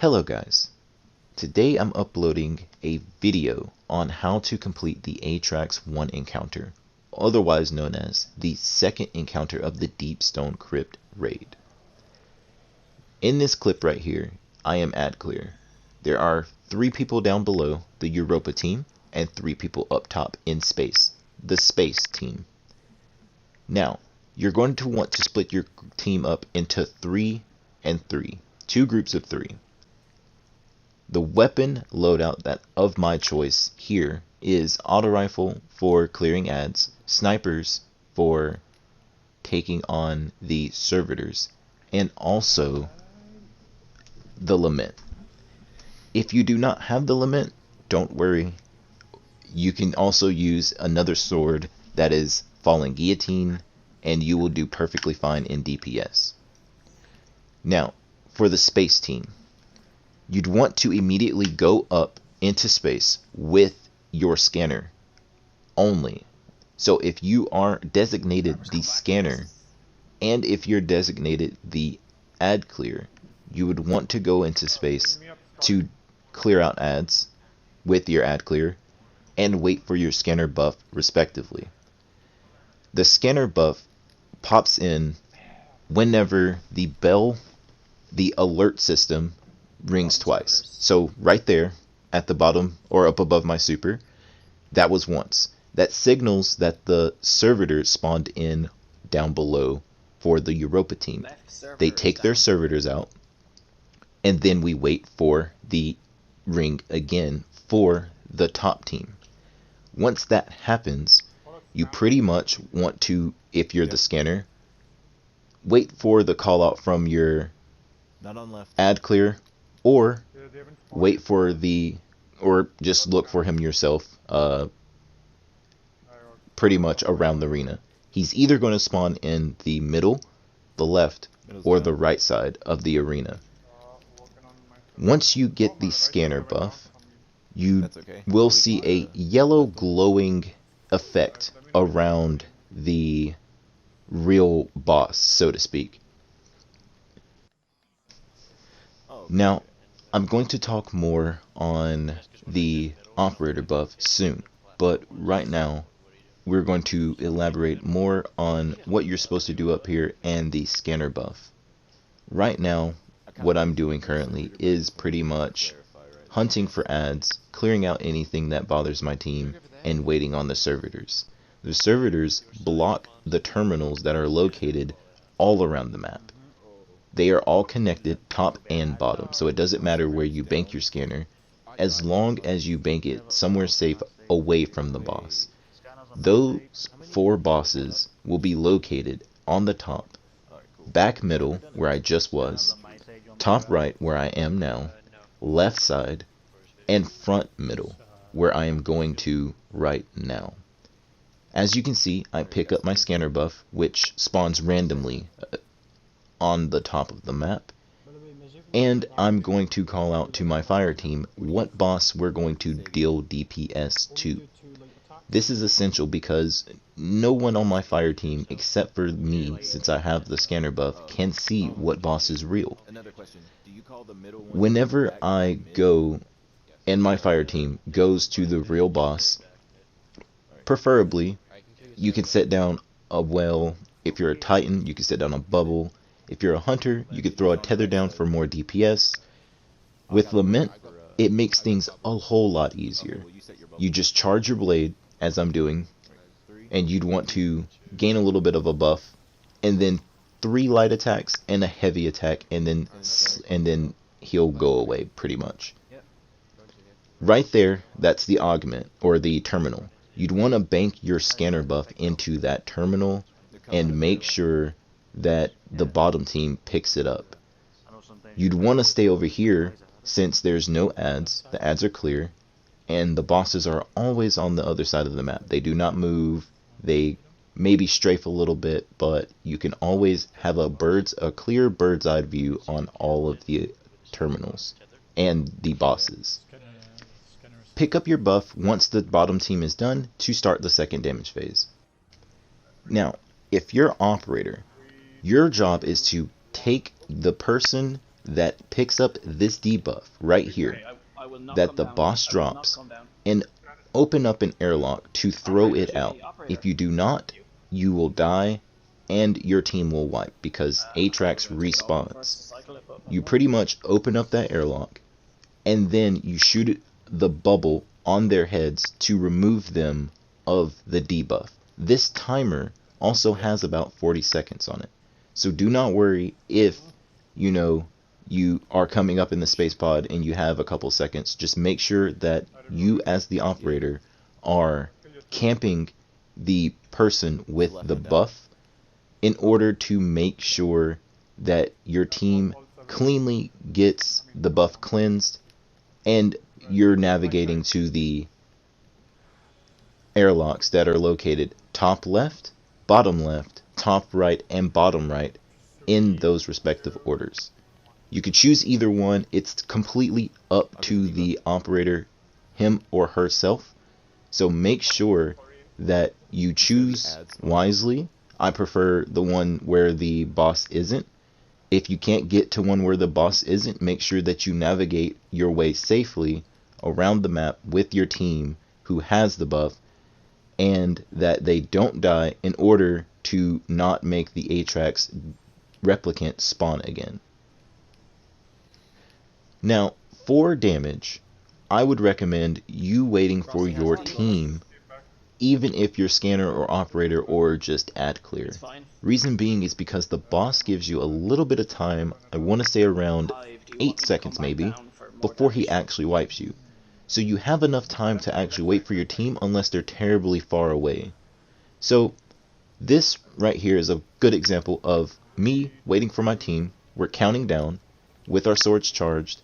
Hello guys, today I'm uploading a video on how to complete the Atraks-1 encounter, otherwise known as the second encounter of the Deep Stone Crypt raid. In this clip right here, I am ad clear. There are 3 people down below, the Europa team, and 3 people up top in space, the space team. Now, you're going to want to split your team up into 3 and 3, 2 groups of 3. The weapon loadout that of my choice here is auto rifle for clearing ads, snipers for taking on the servitors, and also the lament. If you do not have the lament, don't worry. You can also use another sword that is falling guillotine, and you will do perfectly fine in DPS. Now, for the space team, you'd want to immediately go up into space with your scanner only. So if you are designated the scanner, and if you're designated the ad clear, you would want to go into space to clear out ads with your ad clear and wait for your scanner buff respectively. The scanner buff pops in whenever the bell, the alert system, rings twice. So right there at the bottom or up above my super, that was once. That signals that the servitors spawned in down below for the Europa team. They take their servitors out, and then we wait for the ring again for the top team. Once that happens, you pretty much want to, if you're the scanner, wait for the call out from your ad clear, or wait for the, or just look for him yourself, pretty much around the arena. He's either going to spawn in the middle, the left, or the right side of the arena. Once you get the scanner buff, you will see a yellow glowing effect around the real boss, so to speak. Now, I'm going to talk more on the operator buff soon, but right now we're going to elaborate more on what you're supposed to do up here and the scanner buff. Right now, what I'm doing currently is pretty much hunting for ads, clearing out anything that bothers my team, and waiting on the servitors. The servitors block the terminals that are located all around the map. They are all connected top and bottom, so it doesn't matter where you bank your scanner, as long as you bank it somewhere safe away from the boss. Those 4 bosses will be located on the top, back middle where I just was, top right where I am now, left side, and front middle where I am going to right now. As you can see, I pick up my scanner buff, which spawns randomly on the top of the map, and I'm going to call out to my fire team what boss we're going to deal DPS to. This is essential because no one on my fire team except for me, since I have the scanner buff, can see what boss is real. Whenever I go and my fire team goes to the real boss, preferably you can set down a well. If you're a Titan, you can set down a bubble. If you're a hunter, you could throw a tether down for more DPS. With lament, it makes things a whole lot easier. You just charge your blade, as I'm doing, and you'd want to gain a little bit of a buff, and then 3 light attacks and a heavy attack, and then he'll go away pretty much. Right there, that's the augment, or the terminal. You'd want to bank your scanner buff into that terminal and make sure that the bottom team picks it up. You'd want to stay over here since there's no ads, the ads are clear, and the bosses are always on the other side of the map. They do not move, they maybe strafe a little bit, but you can always have a clear bird's eye view on all of the terminals and the bosses. Pick up your buff once the bottom team is done to start the second damage phase. Now, if you're operator, your job is to take the person that picks up this debuff right here that the boss drops and open up an airlock to throw it out. If you do not, you will die and your team will wipe because Atraks respawns. You pretty much open up that airlock and then you shoot the bubble on their heads to remove them of the debuff. This timer also has about 40 seconds on it. So do not worry if, you know, you are coming up in the space pod and you have a couple seconds. Just make sure that you as the operator are camping the person with the buff in order to make sure that your team cleanly gets the buff cleansed and you're navigating to the airlocks that are located top left, top right, and bottom right in those respective orders. You could choose either one. It's completely up to the operator, him or herself. So make sure that you choose wisely. I prefer the one where the boss isn't. If you can't get to one where the boss isn't, make sure that you navigate your way safely around the map with your team who has the buff and that they don't die in order to not make the Atraks replicant spawn again. Now, for damage, I would recommend you waiting for your team, even if you're scanner or operator or just ad clear. Reason being is because the boss gives you a little bit of time, I want to say around 8 seconds maybe, before he actually wipes you. So you have enough time to actually wait for your team unless they're terribly far away. So this right here is a good example of me waiting for my team. We're counting down with our swords charged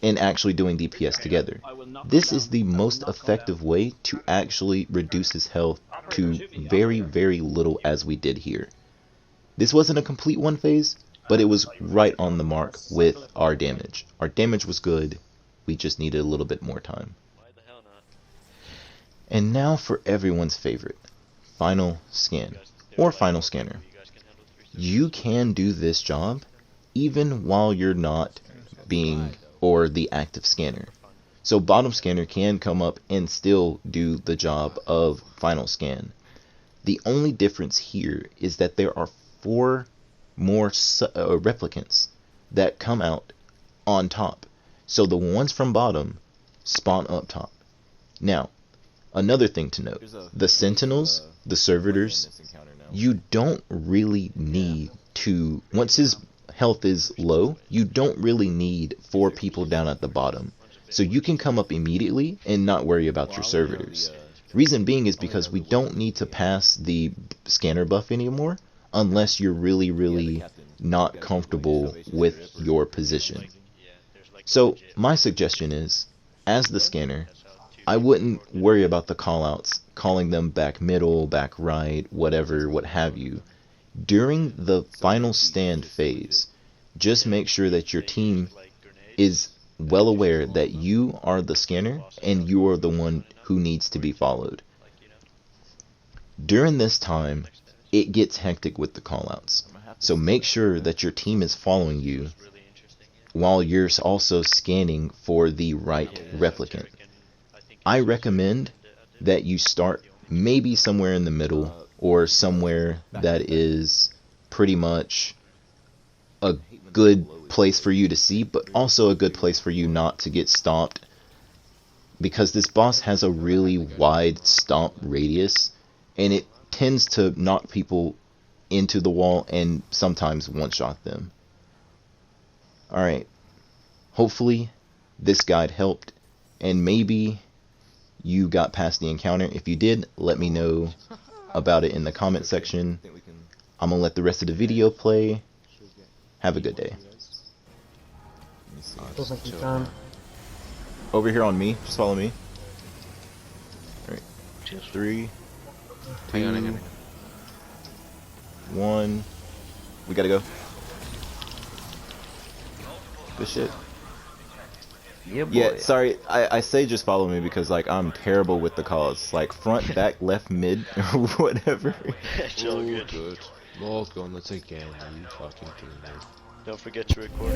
and actually doing DPS together. This is the most effective way to actually reduce his health to very, very little as we did here. This wasn't a complete one phase, but it was right on the mark with our damage. Our damage was good, we just needed a little bit more time. And now for everyone's favorite, final scan, or final scanner. You can do this job even while you're not being or the active scanner. So bottom scanner can come up and still do the job of final scan. The only difference here is that there are 4 more replicants that come out on top. So the ones from bottom spawn up top. Now, another thing to note, the sentinels, the servitors, you don't really need to, once his health is low, you don't really need 4 people down at the bottom. So you can come up immediately and not worry about your servitors. Reason being is because we don't need to pass the scanner buff anymore unless you're really not comfortable with your position. So my suggestion is, as the scanner, I wouldn't worry about the callouts, calling them back middle, back right, whatever, what have you. During the final stand phase, just make sure that your team is well aware that you are the scanner and you are the one who needs to be followed. During this time, it gets hectic with the callouts. So make sure that your team is following you while you're also scanning for the right replicant. I recommend that you start maybe somewhere in the middle or somewhere that is pretty much a good place for you to see, but also a good place for you not to get stomped, because this boss has a really wide stomp radius and it tends to knock people into the wall and sometimes one-shot them. Alright, hopefully this guide helped and maybe you got past the encounter. If you did, let me know about it in the comment section. I'm gonna let the rest of the video play. Have a good day. Over here on me, just follow me. Alright, 3, 2, 1. We gotta go. Good shit. Yeah, boy. Yeah, sorry, I say just follow me because like I'm terrible with the calls. Like front, back, left, mid, or whatever. It's all Oh, good. good. Log on it again, you fucking thing. Don't forget to record.